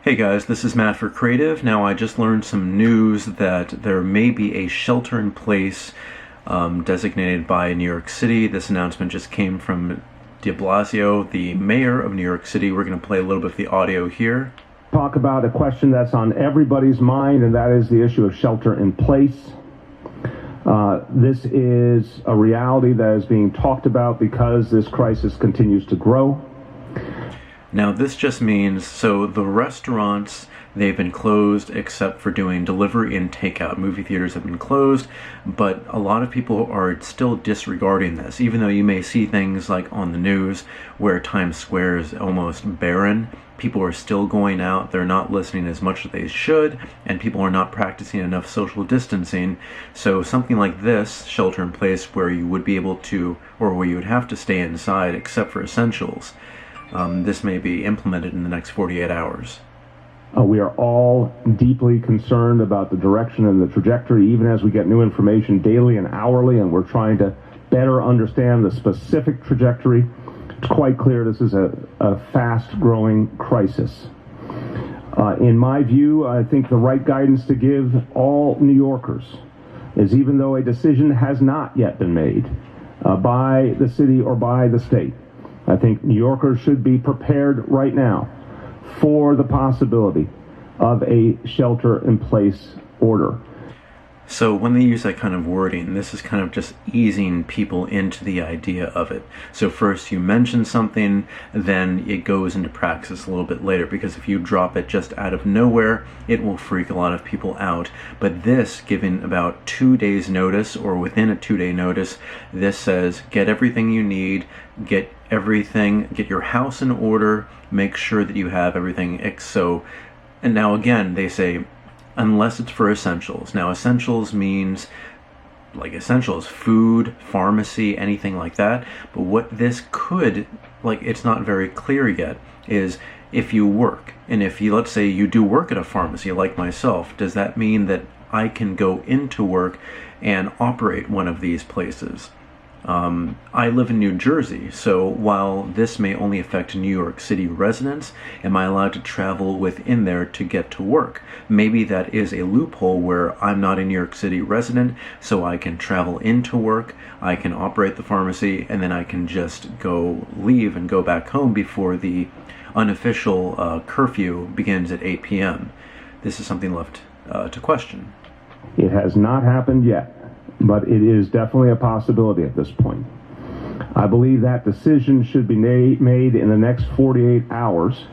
Hey guys, this is Matt for Creative. Now I just learned some news that there may be a shelter-in-place designated by New York City. This announcement just came from de Blasio, the mayor of New York City. We're going to play a little bit of the audio here. Talk about a question that's on everybody's mind, and that is the issue of shelter-in-place. This is a reality that is being talked about because this crisis continues to grow. Now this just means, so the restaurants, they've been closed except for doing delivery and takeout. Movie theaters have been closed, but a lot of people are still disregarding this. Even though you may see things like on the news where Times Square is almost barren, people are still going out, they're not listening as much as they should, and people are not practicing enough social distancing. So something like this, shelter in place, where you would be able to, or where you would have to stay inside except for essentials, this may be implemented in the next 48 hours. We are all deeply concerned about the direction and the trajectory, even as we get new information daily and hourly, and we're trying to better understand the specific trajectory. It's quite clear this is a fast-growing crisis. In my view, I think the right guidance to give all New Yorkers is, even though a decision has not yet been made by the city or by the state, I think New Yorkers should be prepared right now for the possibility of a shelter-in-place order. So when they use that kind of wording, this is kind of just easing people into the idea of it. So first you mention something, then it goes into practice a little bit later, because if you drop it just out of nowhere, it will freak a lot of people out. But this, given about 2 days notice, or within a 2-day notice, this says get everything you need, get your house in order, make sure that you have everything. And now again, they say, unless it's for essentials. Now essentials means like essentials, food, pharmacy, anything like that. But what this could, it's not very clear yet, is if you work, and if you, let's say you do work at a pharmacy like myself, does that mean that I can go into work and operate one of these places? I live in New Jersey, so while this may only affect New York City residents, am I allowed to travel within there to get to work? Maybe that is a loophole where I'm not a New York City resident, so I can travel into work, I can operate the pharmacy, and then I can just leave and go back home before the unofficial curfew begins at 8 p.m. This is something left to question. It has not happened yet, but it is definitely a possibility at this point. I believe that decision should be made in the next 48 hours,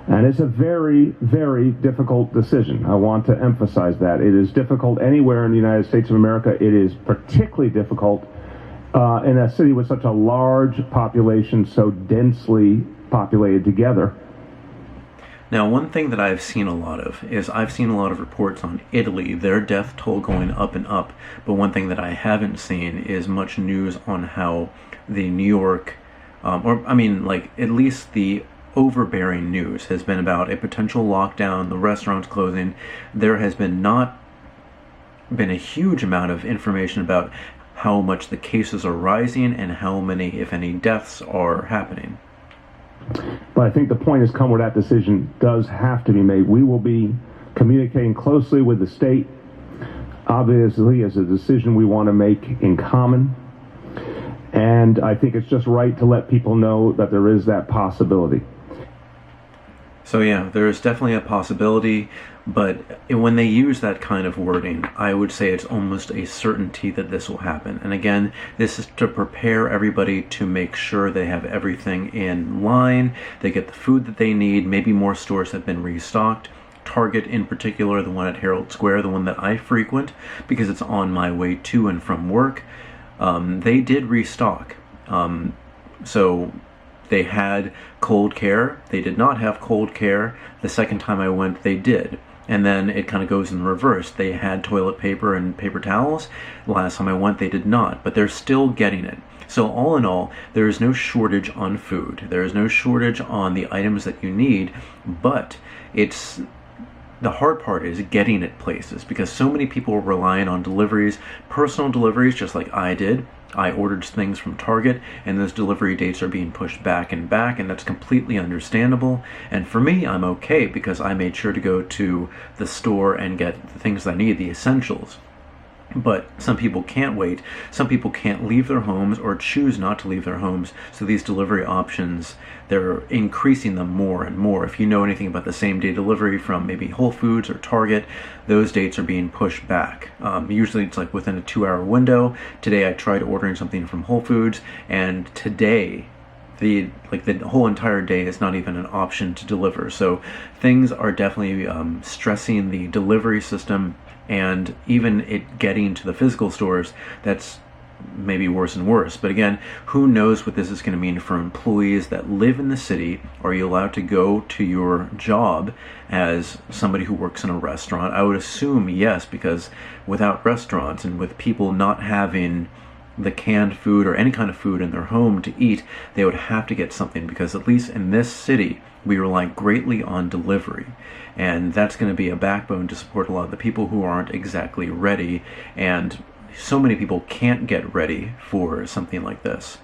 and it's a very, very difficult decision. I want to emphasize that. It is difficult anywhere in the United States of America. It is particularly difficult in a city with such a large population, so densely populated together. Now, one thing that I've seen a lot of is I've seen a lot of reports on Italy, their death toll going up and up, but one thing that I haven't seen is much news on how the New York, at least the overbearing news has been about a potential lockdown, the restaurants closing. There has not been a huge amount of information about how much the cases are rising and how many, if any, deaths are happening. But I think the point has come where that decision does have to be made. We will be communicating closely with the state. Obviously, it's a decision we want to make in common. And I think it's just right to let people know that there is that possibility. So yeah, there is definitely a possibility, but when they use that kind of wording, I would say it's almost a certainty that this will happen. And again, this is to prepare everybody to make sure they have everything in line, they get the food that they need, maybe more stores have been restocked. Target in particular, the one at Herald Square, the one that I frequent, because it's on my way to and from work, they did restock. So they had cold care. They did not have cold care. The second time I went, they did. And then it kind of goes in reverse. They had toilet paper and paper towels. The last time I went, they did not. But they're still getting it. So all in all, there is no shortage on food. There is no shortage on the items that you need. But the hard part is getting it places, because so many people are relying on deliveries, personal deliveries, just like I did. I ordered things from Target, and those delivery dates are being pushed back, and that's completely understandable. And for me, I'm okay because I made sure to go to the store and get the things I need, the essentials. But some people can't wait. Some people can't leave their homes or choose not to leave their homes. So these delivery options, they're increasing them more and more. If you know anything about the same day delivery from maybe Whole Foods or Target, those dates are being pushed back. Usually it's like within a 2-hour window. Today I tried ordering something from Whole Foods, and today the whole entire day is not even an option to deliver. So things are definitely stressing the delivery system, and even it getting to the physical stores, that's maybe worse and worse. But again, who knows what this is going to mean for employees that live in the city? Are you allowed to go to your job as somebody who works in a restaurant? I would assume yes, because without restaurants and with people not having the canned food or any kind of food in their home to eat, they would have to get something, because at least in this city we rely greatly on delivery, and that's going to be a backbone to support a lot of the people who aren't exactly ready, and so many people can't get ready for something like this.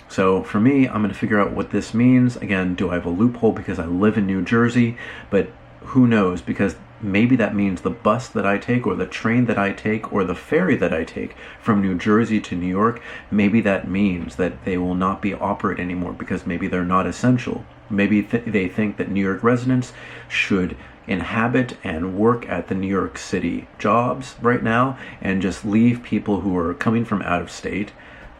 So for me, I'm going to figure out what this means. Again, do I have a loophole because I live in New Jersey? But who knows, because maybe that means the bus that I take or the train that I take or the ferry that I take from New Jersey to New York, maybe that means that they will not be operated anymore because maybe they're not essential. Maybe they think that New York residents should inhabit and work at the New York City jobs right now and just leave people who are coming from out of state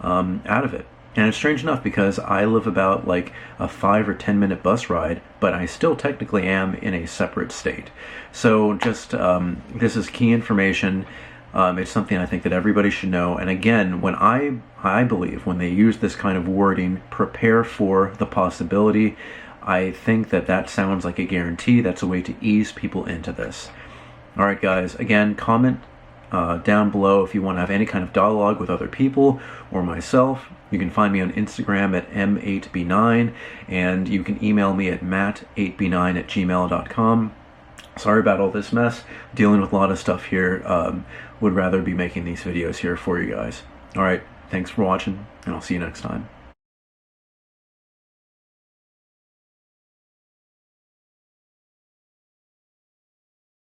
out of it. And it's strange enough because I live about like a 5 or 10 minute bus ride, but I still technically am in a separate state. So just this is key information. It's something I think that everybody should know. And again, when I believe when they use this kind of wording, prepare for the possibility, I think that sounds like a guarantee. That's a way to ease people into this. All right, guys, again, comment down below if you want to have any kind of dialogue with other people or myself. You can find me on Instagram at m8b9, and you can email me at matt8b9@gmail.com. Sorry about all this mess. Dealing with a lot of stuff here. Would rather be making these videos here for you guys. All right, thanks for watching, and I'll see you next time.